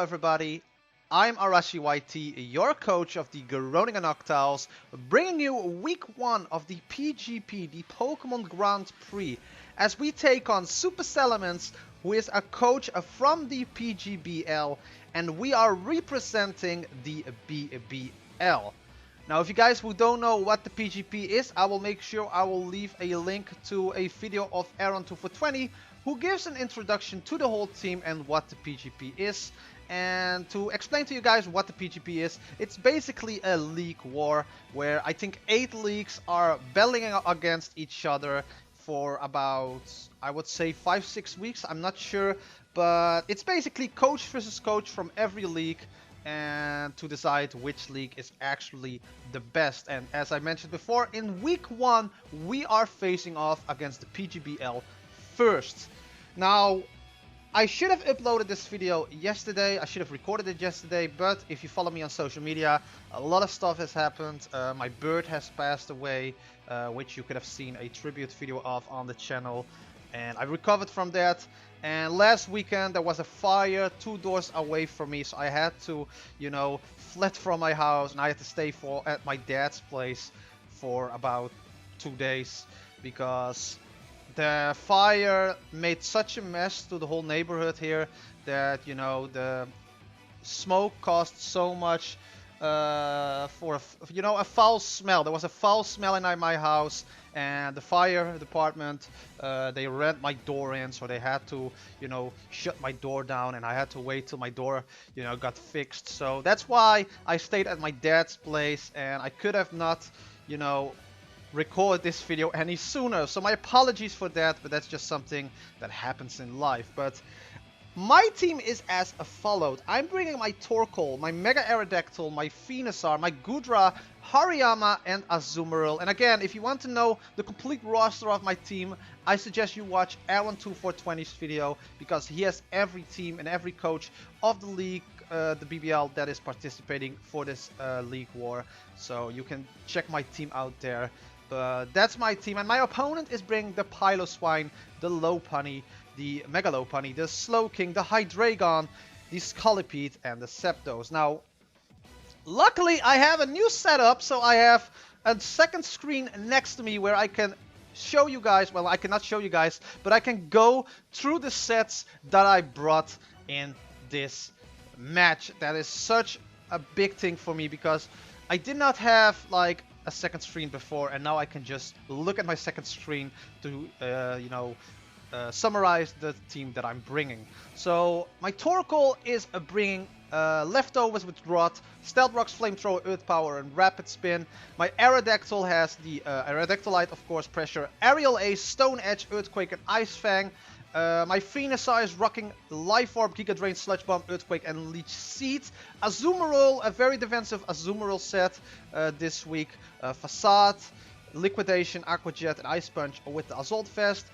everybody. I'm ArashiYT, your coach of the Groningen Octiles, bringing you week 1 of the PGP, the Pokemon Grand Prix, as we take on SuperSalamence, who is a coach from the PGBL, and we are representing the BBL. Now, if you guys who don't know what the PGP is, I will make sure I will leave a link to a video of Aaron2for20, who gives an introduction to the whole team and what the PGP is. And to explain to you guys what the PGP is, it's basically a league war where I think 8 leagues are battling against each other for about, I would say, 5-6 weeks. I'm not sure, but it's basically coach versus coach from every league, and to decide which league is actually the best. And as I mentioned before, in week 1 we are facing off against the PGBL first. Now, I should have uploaded this video yesterday, I should have recorded it yesterday, but if you follow me on social media, a lot of stuff has happened. My bird has passed away, which you could have seen a tribute video of on the channel, and I recovered from that. And last weekend there was a fire 2 doors away from me, so I had to, fled from my house, and I had to stay at my dad's place for about 2 days because the fire made such a mess to the whole neighborhood here that, the smoke caused so much for, a foul smell. There was a foul smell in my house, and the fire department, they ran my door in, so they had to, shut my door down, and I had to wait till my door, got fixed. So that's why I stayed at my dad's place, and I could have not, record this video any sooner, so my apologies for that, but that's just something that happens in life. But my team is as followed. I'm bringing my Torkoal, my Mega Aerodactyl, my Venusaur, my Goodra, Hariyama, and Azumarill. And again, if you want to know the complete roster of my team, I suggest you watch Aaron2for20's video, because he has every team and every coach of the league, the BBL, that is participating for this league war. So you can check my team out there. But that's my team, and my opponent is bringing the Piloswine, the Lopunny, the Mega Lopunny, the Slowking, the Hydreigon, the Scolipede, and the Zapdos. Now, luckily I have a new setup, so I have a second screen next to me where I can show you guys, well, I cannot show you guys, but I can go through the sets that I brought in this match. That is such a big thing for me, because I did not have, like, a second screen before, and now I can just look at my second screen to, summarize the team that I'm bringing. So my Torkoal is bringing leftovers with Rot, Stealth Rocks, Flamethrower, Earth Power, and Rapid Spin. My Aerodactyl has the Aerodactylite, of course, Pressure, Aerial Ace, Stone Edge, Earthquake, and Ice Fang. My Venusaur is rocking Life Orb, Giga Drain, Sludge Bomb, Earthquake, and Leech Seed. Azumarill, a very defensive Azumarill set this week. Facade, Liquidation, Aqua Jet, and Ice Punch with the Assault Vest.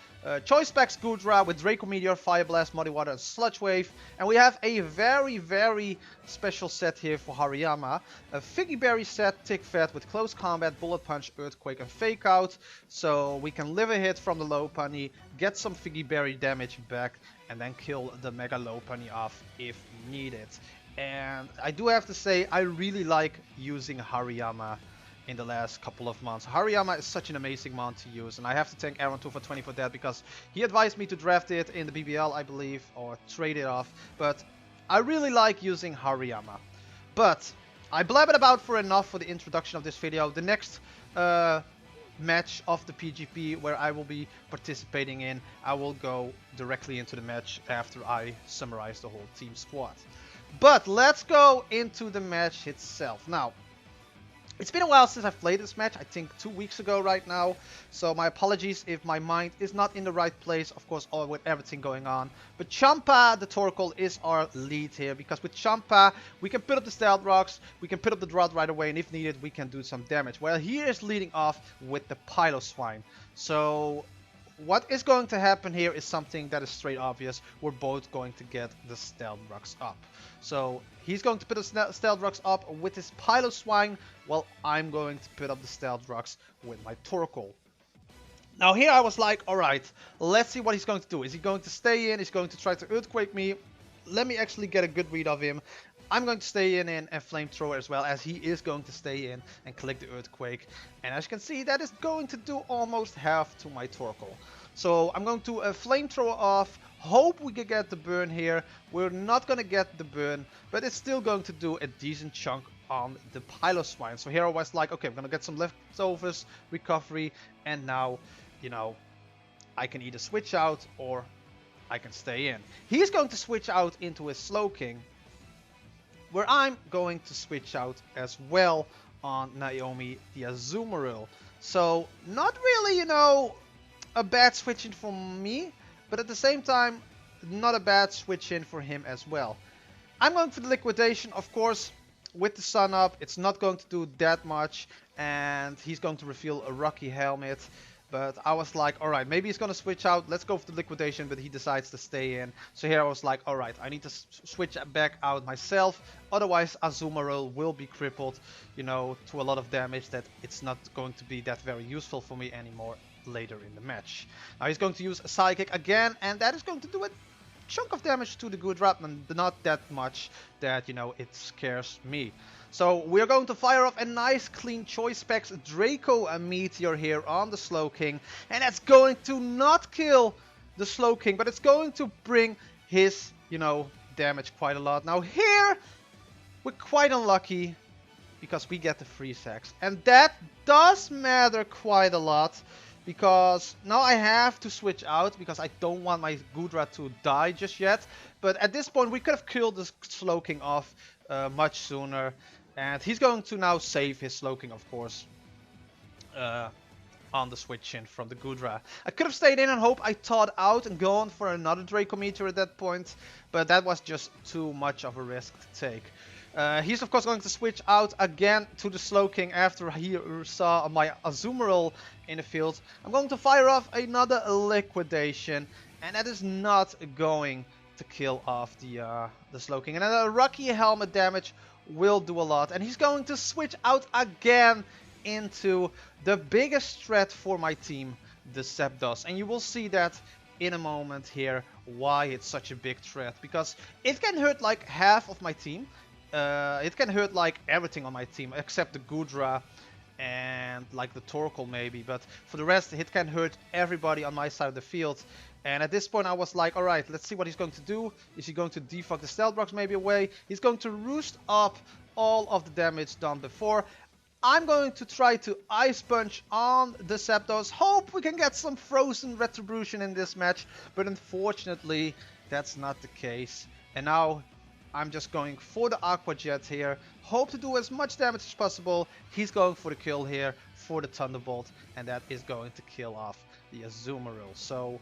Choice Specs Goodra with Draco Meteor, Fire Blast, Muddy Water, and Sludge Wave. And we have a very, very special set here for Hariyama. A Figgy Berry set, Tick Fat with Close Combat, Bullet Punch, Earthquake, and Fake Out. So we can live a hit from the Lopunny, get some Figgy Berry damage back, and then kill the Mega Lopunny off if needed. And I do have to say, I really like using Hariyama in the last couple of months. Hariyama is such an amazing mon to use, and I have to thank Aaron2for20 for that, because he advised me to draft it in the BBL, I believe, or trade it off. But I really like using Hariyama. But I blabbered about for enough for the introduction of this video. The next match of the PGP where I will be participating in, I will go directly into the match after I summarize the whole team squad. But let's go into the match itself. Now, it's been a while since I've played this match, I think 2 weeks ago right now, so my apologies if my mind is not in the right place, of course, all with everything going on. But Champa, the Torkoal, is our lead here, because with Champa, we can put up the Stealth Rocks, we can put up the Drought right away, and if needed, we can do some damage. Well, he is leading off with the Piloswine. So what is going to happen here is something that is straight obvious. We're both going to get the Stealth Rocks up. So he's going to put the Stealth Rocks up with his Piloswine, while I'm going to put up the Stealth Rocks with my Torkoal. Now here I was like, alright, let's see what he's going to do. Is he going to stay in? Is he going to try to Earthquake me? let me actually get a good read of him. I'm going to stay in and Flamethrower as well, as he is going to stay in and collect the Earthquake. And as you can see, that is going to do almost half to my Torkoal. So I'm going to Flamethrower off, hope we can get the burn here. We're not going to get the burn, but it's still going to do a decent chunk on the Piloswine. So here I was like, okay, I'm going to get some leftovers, recovery, and now, you know, I can either switch out or I can stay in. He's going to switch out into his Slowking, where I'm going to switch out as well on Naomi the Azumarill. So not really, you know, a bad switch in for me, but at the same time, not a bad switch in for him as well. I'm going for the Liquidation, of course. With the sun up, it's not going to do that much, and he's going to reveal a Rocky Helmet. But I was like, alright, maybe he's going to switch out. Let's go for the Liquidation, but he decides to stay in. So here I was like, alright, I need to switch back out myself. Otherwise, Azumarill will be crippled, you know, to a lot of damage that it's not going to be that very useful for me anymore later in the match. Now he's going to use a Psychic again, and that is going to do a chunk of damage to the Goodra, but not that much that, you know, it scares me. So we're going to fire off a nice clean Choice Specs Draco Meteor here on the Slowking, and that's going to not kill the Slowking, but it's going to bring his, you know, damage quite a lot. Now here, we're quite unlucky because we get the Freeze Axe, and that does matter quite a lot. Because now I have to switch out because I don't want my Goodra to die just yet. But at this point we could have killed the Slowking off much sooner. And he's going to now save his Slowking, of course, on the switch in from the Goodra. I could have stayed in and hope I thawed out and gone for another Draco Meteor at that point. But that was just too much of a risk to take. He's of course going to switch out again to the Slowking after he saw my Azumarill in the field. I'm going to fire off another Liquidation, and that is not going to kill off the Slowking. And then a Rocky Helmet damage will do a lot. And he's going to switch out again into the biggest threat for my team, the Zapdos. And you will see that in a moment here why it's such a big threat, because it can hurt like half of my team. It can hurt like everything on my team except the Goodra and like the Torkoal maybe, but for the rest it can hurt everybody on my side of the field. And at this point I was like, alright, let's see what he's going to do. Is he going to defog the Stealth Rocks maybe away? He's going to roost up all of the damage done before. I'm going to try to Ice Punch on the Zapdos. Hope we can get some Frozen Retribution in this match, but unfortunately that's not the case. And now I'm just going for the Aqua Jet here. Hope to do as much damage as possible. He's going for the kill here for the Thunderbolt, and that is going to kill off the Azumarill. So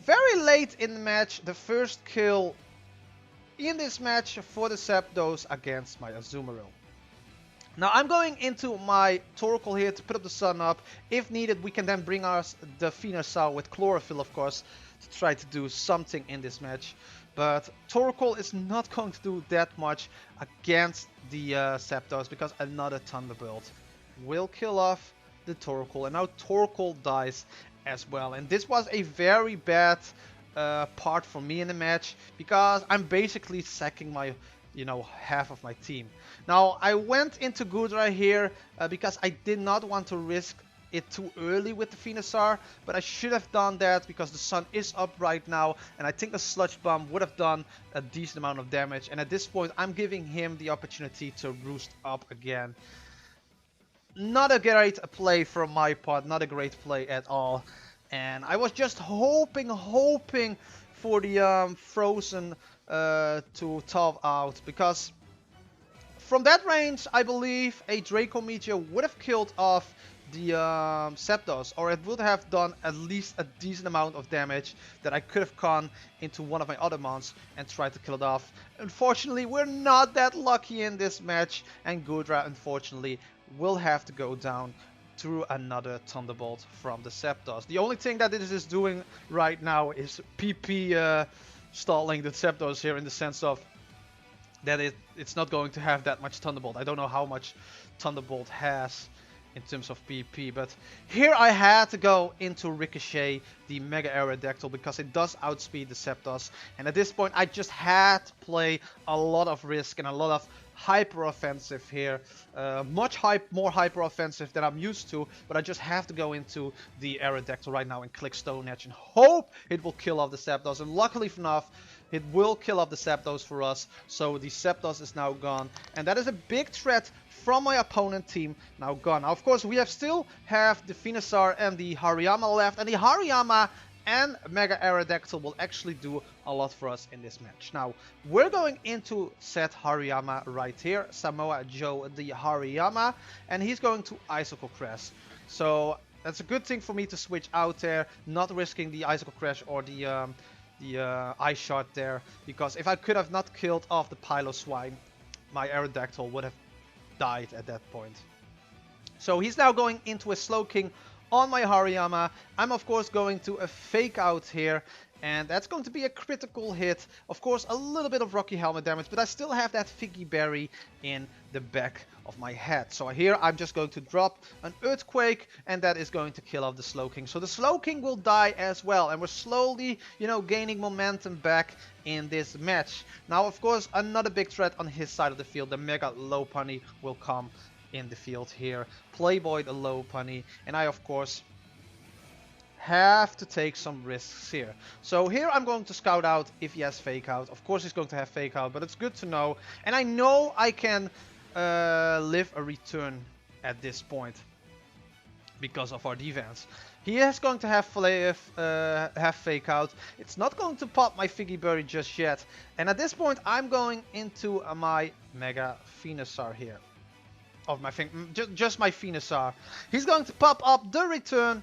very late in the match, the first kill in this match for the Zapdos against my Azumarill. Now I'm going into my Torkoal here to put up the sun up. If needed, we can then bring us the Venusaur with Chlorophyll, of course, to try to do something in this match. But Torkoal is not going to do that much against the Zapdos because another Thunderbolt will kill off the Torkoal. And now Torkoal dies as well. And this was a very bad part for me in the match because I'm basically sacking my, you know, half of my team. Now I went into Goodra here because I did not want to risk it too early with the Venusaur, but I should have done that because the sun is up right now, and I think a Sludge Bomb would have done a decent amount of damage. And at this point I'm giving him the opportunity to roost up again. Not a great play from my part, not a great play at all. And I was just hoping for the Frozen to thaw out, because from that range I believe a Draco Meteor would have killed off the Zapdos, or it would have done at least a decent amount of damage that I could have gone into one of my other mons and tried to kill it off. Unfortunately, we're not that lucky in this match, and Goodra unfortunately will have to go down through another Thunderbolt from the Zapdos. The only thing that it is doing right now is PP stalling the Zapdos here, in the sense of that it's not going to have that much Thunderbolt. I don't know how much Thunderbolt has. in terms of PP, but here I had to go into Ricochet, the Mega Aerodactyl, because it does outspeed the Zapdos, and at this point I just had to play a lot of risk and a lot of hyper offensive here, more hyper offensive than I'm used to, but I just have to go into the Aerodactyl right now and click Stone Edge and hope it will kill off the Zapdos, and luckily enough it will kill off the Zapdos for us, so the Zapdos is now gone, and that is a big threat from my opponent team now gone. Now, of course, we still have the Venusaur and the Hariyama left, and the Hariyama and Mega Aerodactyl will actually do a lot for us in this match. Now, we're going into set Hariyama right here, Samoa Joe the Hariyama, and he's going to Icicle Crash. So that's a good thing for me to switch out there, not risking the Icicle Crash or the Ice Shot there, because if I could have not killed off the Piloswine, my Aerodactyl would have died at that point. So he's now going into a Slowking on my Hariyama. I'm of course going to a Fake Out here, and that's going to be a critical hit. Of course, a little bit of Rocky Helmet damage, but I still have that Figgy Berry in the back of my head. So here I'm just going to drop an Earthquake, and that is going to kill off the Slowking. So the Slowking will die as well, and we're slowly, gaining momentum back in this match. Now, of course, another big threat on his side of the field, the Mega Lopunny will come in the field here. Playboy the Lopunny, and I, of course, have to take some risks here. So here I'm going to scout out if he has Fake Out. Of course he's going to have Fake Out, but it's good to know. And I know I can live a return at this point because of our defense. He is going to have Fake Out. It's not going to pop my Figgy Berry just yet. And at this point I'm going into my Mega Venusaur here. Just my Venusaur. He's going to pop up the return.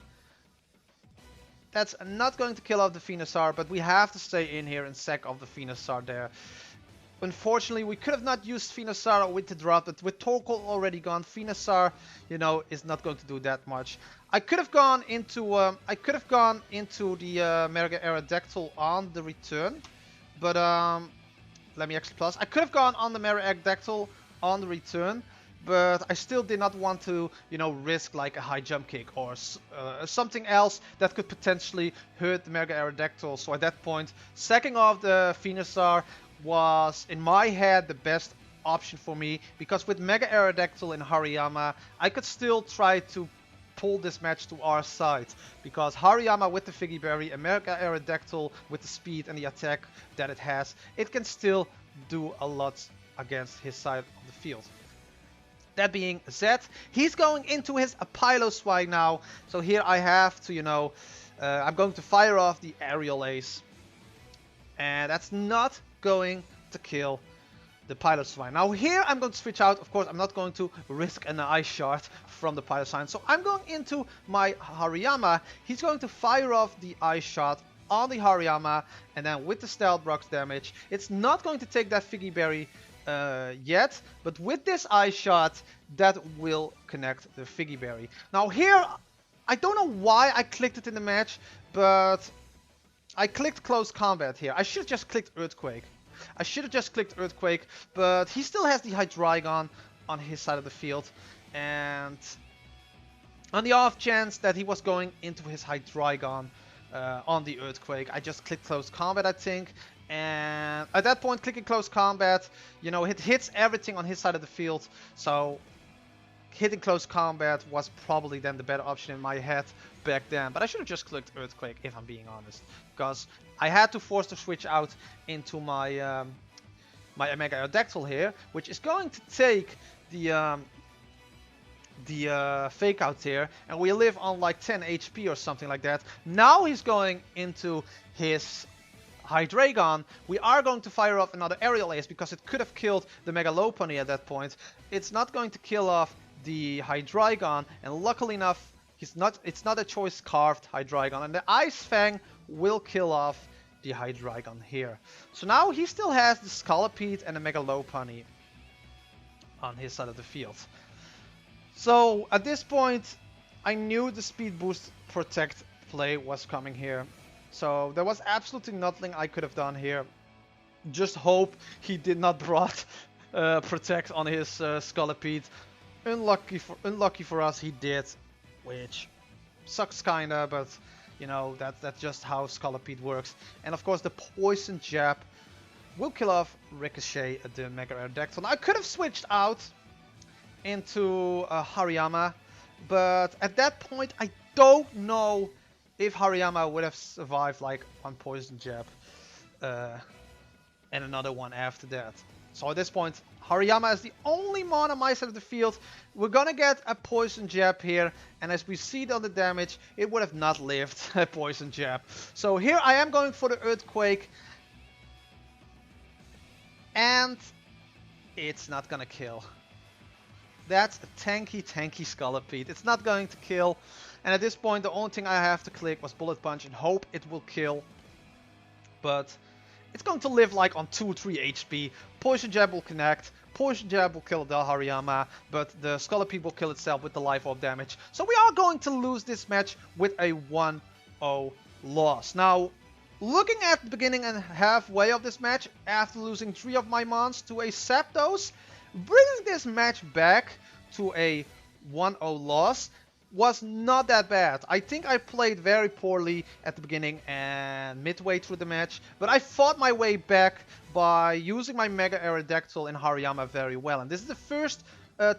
That's not going to kill off the Venusaur, but we have to stay in here and sack off the Venusaur there. Unfortunately, we could have not used Venusaur with the drop, but with Torkoal already gone, Venusaur, is not going to do that much. I could have gone into the Mega Aerodactyl on the return, but let me actually plus. I could have gone on the Mega Aerodactyl on the return, but I still did not want to, risk like a high jump kick or something else that could potentially hurt the Mega Aerodactyl. So at that point, sacking off the Venusaur was, in my head, the best option for me, because with Mega Aerodactyl and Hariyama, I could still try to pull this match to our side, because Hariyama with the Figgy Berry and Mega Aerodactyl with the speed and the attack that it has, it can still do a lot against his side of the field. That being said, he's going into his Piloswine now. So here I have to, I'm going to fire off the Aerial Ace. And that's not going to kill the Piloswine. Now here I'm going to switch out. Of course, I'm not going to risk an Ice Shard from the Piloswine. So I'm going into my Hariyama. He's going to fire off the Ice Shard on the Hariyama. And then with the Stealth Rocks damage, it's not going to take that Figgy Berry yet, but with this Ice Shot, that will connect the Figgy Berry. Now here, I don't know why I clicked it in the match, but I clicked Close Combat here. I should have just clicked Earthquake. But he still has the Hydreigon on his side of the field, and on the off chance that he was going into his Hydreigon on the Earthquake, I just clicked Close Combat, I think. And at that point, clicking Close Combat, it hits everything on his side of the field. So hitting Close Combat was probably then the better option in my head back then. But I should have just clicked Earthquake, if I'm being honest, because I had to force the switch out into my my Mega Aerodactyl here, which is going to take the Fake Out here, and we live on like 10 HP or something like that. Now he's going into his Hydreigon. We are going to fire off another Aerial Ace because it could have killed the Mega Lopunny at that point. It's not going to kill off the Hydreigon, and luckily enough, it's not a choice carved Hydreigon, and the Ice Fang will kill off the Hydreigon here. So now he still has the Scolipede and the Mega Lopunny on his side of the field. So at this point, I knew the Speed Boost Protect play was coming here. So there was absolutely nothing I could have done here. Just hope he did not brought Protect on his Scolipede. unlucky for us, he did, which sucks kinda, but you know that's just how Scolipede works. And of course the poison jab will kill off Ricochet the Mega Aerodactyl. Now I could have switched out into Hariyama, but at that point I don't know if Hariyama would have survived like one poison jab and another one after that. So at this point, Hariyama is the only mon on my side of the field. We're gonna get a poison jab here, and as we see it on the damage, it would have not lived a poison jab. So here I am going for the Earthquake, and it's not gonna kill. That's a tanky Scolipede. It's not going to kill, and at this point the only thing I have to click was Bullet Punch and hope it will kill. But it's going to live like on 2-3 HP. Poison Jab will connect. Poison Jab will kill the Hariyama, but the Scolipede will kill itself with the Life Orb damage. So we are going to lose this match with a 1-0 loss. Now, looking at the beginning and halfway of this match, after losing 3 of my mons to a Zapdos, bringing this match back to a 1-0 loss was not that bad. I think I played very poorly at the beginning and midway through the match, but I fought my way back by using my Mega Aerodactyl in Hariyama very well. And this is the first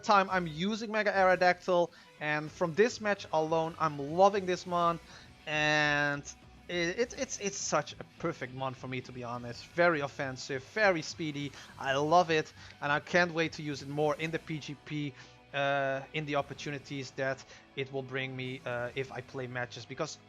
time I'm using Mega Aerodactyl, and from this match alone, I'm loving this mon, and it's such a perfect mon for me, to be honest. Very offensive, very speedy. I love it, and I can't wait to use it more in the PGP. In the opportunities that it will bring me if I play matches, because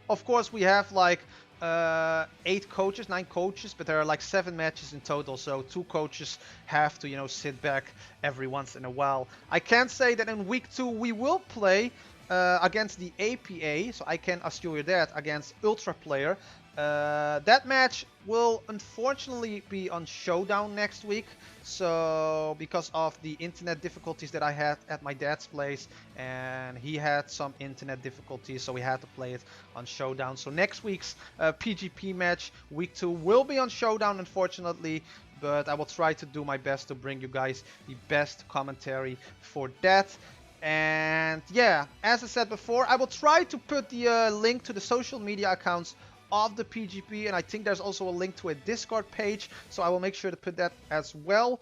of course we have like 8 coaches, 9 coaches, but there are like 7 matches in total, so 2 coaches have to, you know, sit back every once in a while. I can say that in week 2 we will play against the APA, so I can assure you that, against Ultra Player. That match will unfortunately be on Showdown next week, so because of the internet difficulties that I had at my dad's place, and he had some internet difficulties, so we had to play it on Showdown. So next week's PGP match, week 2, will be on Showdown, unfortunately, but I will try to do my best to bring you guys the best commentary for that. And yeah, as I said before, I will try to put the link to the social media accounts of the PGP, and I think there's also a link to a Discord page, so I will make sure to put that as well,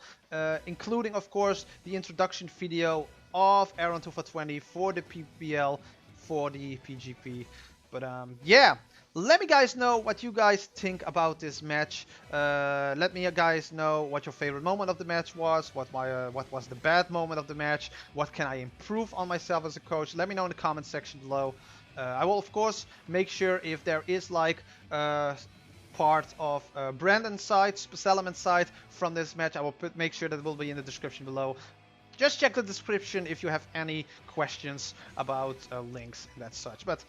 including of course the introduction video of Aaron 2420 for the PBL for the PGP. But yeah, let me guys know what you guys think about this match. Let me guys know what your favorite moment of the match was, what was the bad moment of the match, what can I improve on myself as a coach. Let me know in the comment section below. I will of course make sure if there is like part of Brandon's side, SuperSalamence side from this match, I will make sure that it will be in the description below. Just check the description if you have any questions about links and that such. But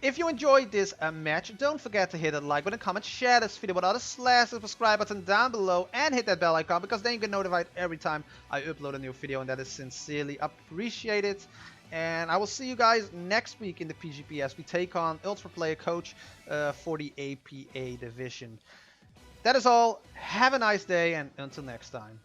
if you enjoyed this match, don't forget to hit a like button, comment, share this video with others, slash the subscribe button down below, and hit that bell icon, because then you get notified every time I upload a new video, and that is sincerely appreciated. And I will see you guys next week in the PGP as we take on Ultra Player Coach for the APA division. That is all. Have a nice day, and until next time.